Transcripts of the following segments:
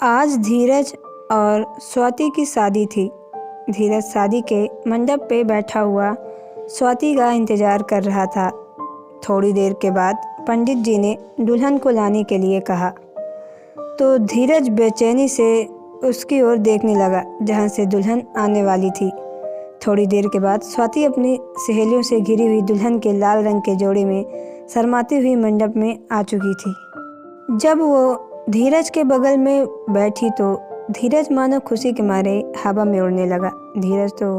आज धीरज और स्वाति की शादी थी। धीरज शादी के मंडप पे बैठा हुआ स्वाति का इंतज़ार कर रहा था। थोड़ी देर के बाद पंडित जी ने दुल्हन को लाने के लिए कहा तो धीरज बेचैनी से उसकी ओर देखने लगा जहाँ से दुल्हन आने वाली थी। थोड़ी देर के बाद स्वाति अपनी सहेलियों से घिरी हुई दुल्हन के लाल रंग के जोड़े में शर्माती हुई मंडप में आ चुकी थी। जब वो धीरज के बगल में बैठी तो धीरज मानो खुशी के मारे हवा में उड़ने लगा। धीरज तो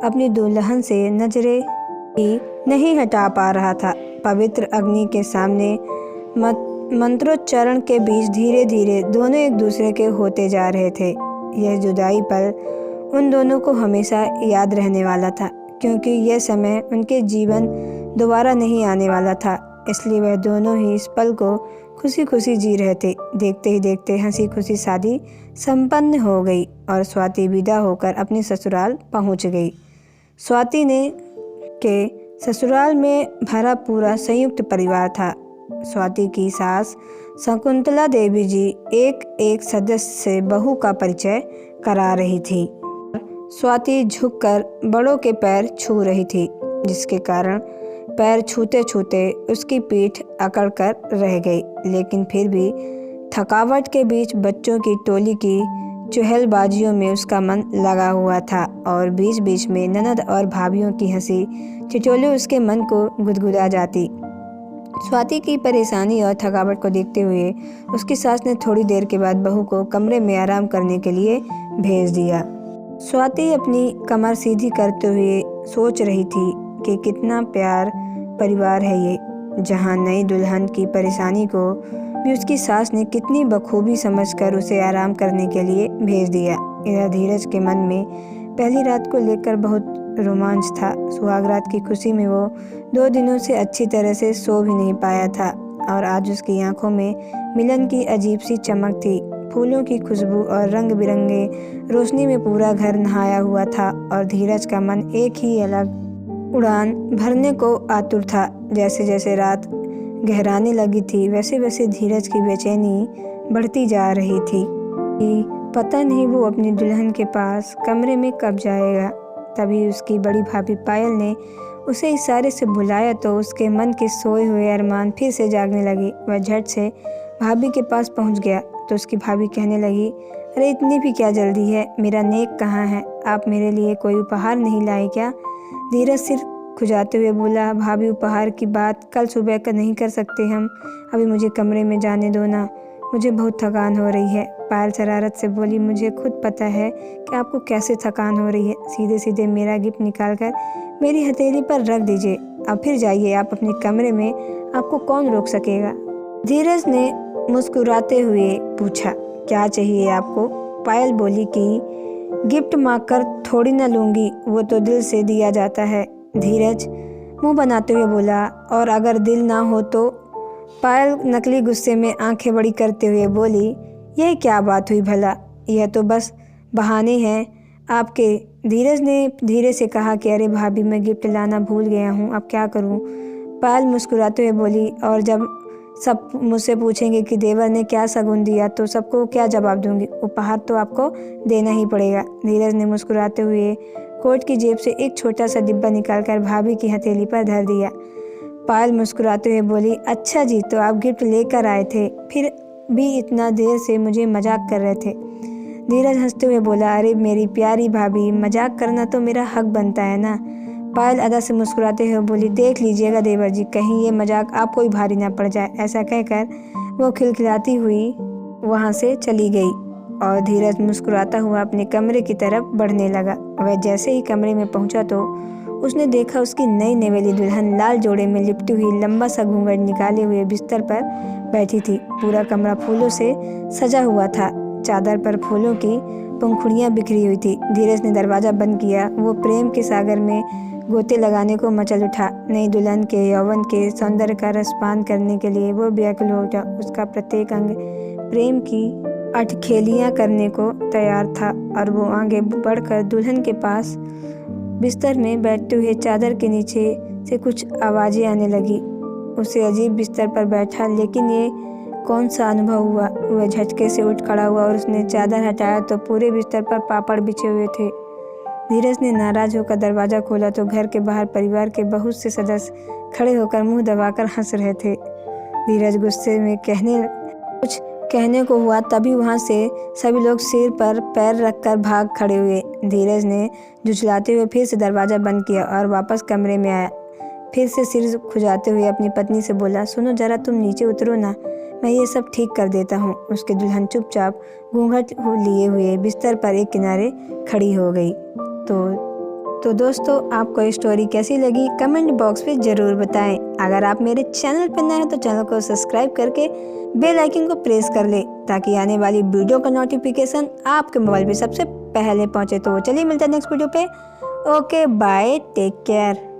अपनी दुल्हन से नजरें ही नहीं हटा पा रहा था। पवित्र अग्नि के सामने मंत्रोच्चारण के बीच धीरे धीरे दोनों एक दूसरे के होते जा रहे थे। यह जुदाई पल उन दोनों को हमेशा याद रहने वाला था, क्योंकि यह समय उनके जीवन दोबारा नहीं आने वाला था। इसलिए वह दोनों ही इस पल को खुशी खुशी जी रहे थे। देखते ही देखते हंसी खुशी शादी संपन्न हो गई और स्वाति विदा होकर अपने ससुराल पहुंच गई। स्वाति ने के ससुराल में भरा पूरा संयुक्त परिवार था। स्वाति की सास शकुंतला देवी जी एक एक सदस्य से बहू का परिचय करा रही थी। स्वाति झुककर बड़ों के पैर छू रही थी, जिसके कारण पैर छूते छूते उसकी पीठ अकड़ कर रह गई। लेकिन फिर भी थकावट के बीच बच्चों की टोली की चुहलबाजियों में उसका मन लगा हुआ था और बीच बीच में ननद और भाभियों की हंसी ठिठोली उसके मन को गुदगुदा जाती। स्वाति की परेशानी और थकावट को देखते हुए उसकी सास ने थोड़ी देर के बाद बहू को कमरे में आराम करने के लिए भेज दिया। स्वाति अपनी कमर सीधी करते हुए सोच रही थी कि कितना प्यार परिवार है ये, जहाँ नई दुल्हन की परेशानी को भी उसकी सास ने कितनी बखूबी समझकर उसे आराम करने के लिए भेज दिया। इधर धीरज के मन में पहली रात को लेकर बहुत रोमांच था। सुहागरात की खुशी में वो 2 दिनों से अच्छी तरह से सो भी नहीं पाया था और आज उसकी आंखों में मिलन की अजीब सी चमक थी। फूलों की खुशबू और रंग बिरंगे रोशनी में पूरा घर नहाया हुआ था और धीरज का मन एक ही अलग उड़ान भरने को आतुर था। जैसे जैसे रात गहराने लगी थी वैसे वैसे धीरज की बेचैनी बढ़ती जा रही थी कि पता नहीं वो अपनी दुल्हन के पास कमरे में कब जाएगा। तभी उसकी बड़ी भाभी पायल ने उसे इशारे से बुलाया तो उसके मन के सोए हुए अरमान फिर से जागने लगे। वह झट से भाभी के पास पहुंच गया तो उसकी भाभी कहने लगी, अरे इतनी भी क्या जल्दी है, मेरा नेक कहाँ है? आप मेरे लिए कोई उपहार नहीं लाए क्या? धीरज सिर खुजाते हुए बोला, भाभी उपहार की बात कल सुबह का नहीं कर सकते हम, अभी मुझे कमरे में जाने दो ना, मुझे बहुत थकान हो रही है। पायल शरारत से बोली, मुझे खुद पता है कि आपको कैसे थकान हो रही है, सीधे सीधे मेरा गिफ्ट निकाल कर मेरी हथेली पर रख दीजिए, अब फिर जाइए आप अपने कमरे में, आपको कौन रोक सकेगा? धीरज ने मुस्कुराते हुए पूछा, क्या चाहिए आपको? पायल बोली कि गिफ्ट मांग कर थोड़ी ना लूँगी, वो तो दिल से दिया जाता है। धीरज मुंह बनाते हुए बोला, और अगर दिल ना हो तो? पायल नकली गुस्से में आंखें बड़ी करते हुए बोली, यह क्या बात हुई भला, यह तो बस बहाने हैं आपके। धीरज ने धीरे से कहा कि अरे भाभी, मैं गिफ्ट लाना भूल गया हूँ, अब क्या करूँ? पायल मुस्कुराते हुए बोली, और जब सब मुझसे पूछेंगे कि देवर ने क्या शगुन दिया तो सबको क्या जवाब दूंगी? उपहार तो आपको देना ही पड़ेगा। धीरज ने मुस्कुराते हुए कोट की जेब से एक छोटा सा डिब्बा निकालकर भाभी की हथेली पर धर दिया। पायल मुस्कुराते हुए बोली, अच्छा जी, तो आप गिफ्ट लेकर आए थे, फिर भी इतना देर से मुझे मजाक कर रहे थे? धीरज हंसते हुए बोला, अरे मेरी प्यारी भाभी, मजाक करना तो मेरा हक बनता है ना। पायल अदा से मुस्कुराते हुए बोली, देख लीजिएगा देवर जी, कहीं ये मजाक आपको ही भारी ना पड़ जाए। ऐसा कहकर वो खिलखिलाती हुई वहाँ से चली गई और धीरज मुस्कुराता हुआ अपने कमरे की तरफ बढ़ने लगा। वह जैसे ही कमरे में पहुंचा तो उसने देखा उसकी नई नेवेली दुल्हन लाल जोड़े में लिपटी हुई लंबा सा घूंघट निकाले हुए बिस्तर पर बैठी थी। पूरा कमरा फूलों से सजा हुआ था, चादर पर फूलों की पंखुड़ियाँ बिखरी हुई थी। धीरज ने दरवाज़ा बंद किया। वो प्रेम के सागर में गोते लगाने को मचल उठा। नई दुल्हन के यौवन के सौंदर्य का रसपान करने के लिए वो व्याकुल हो उठा। उसका प्रत्येक अंग प्रेम की अटखेलियाँ करने को तैयार था और वो आगे बढ़कर दुल्हन के पास बिस्तर में बैठते हुए चादर के नीचे से कुछ आवाज़ें आने लगी। उसे अजीब बिस्तर पर बैठा, लेकिन ये कौन सा अनुभव हुआ। वह झटके से उठ खड़ा हुआ और उसने चादर हटाया तो पूरे बिस्तर पर पापड़ बिछे हुए थे। धीरज ने नाराज होकर दरवाज़ा खोला तो घर के बाहर परिवार के बहुत से सदस्य खड़े होकर मुंह दबाकर हंस रहे थे। धीरज गुस्से में कुछ कहने को हुआ, तभी वहां से सभी लोग सिर पर पैर रखकर भाग खड़े हुए। धीरज ने झुझलाते हुए फिर से दरवाज़ा बंद किया और वापस कमरे में आया। फिर से सिर खुजाते हुए अपनी पत्नी से बोला, सुनो जरा, तुम नीचे उतरो ना, मैं ये सब ठीक कर देता हूँ। उसकी दुल्हन चुपचाप घूंघट लिए हुए बिस्तर पर एक किनारे खड़ी हो गई। तो दोस्तों, आपको ये स्टोरी कैसी लगी कमेंट बॉक्स में ज़रूर बताएं। अगर आप मेरे चैनल पर नए हैं तो चैनल को सब्सक्राइब करके बेल आइकन को प्रेस कर ले ताकि आने वाली वीडियो का नोटिफिकेशन आपके मोबाइल पे सबसे पहले पहुंचे। तो चलिए मिलते हैं नेक्स्ट वीडियो पे। Okay bye, take care.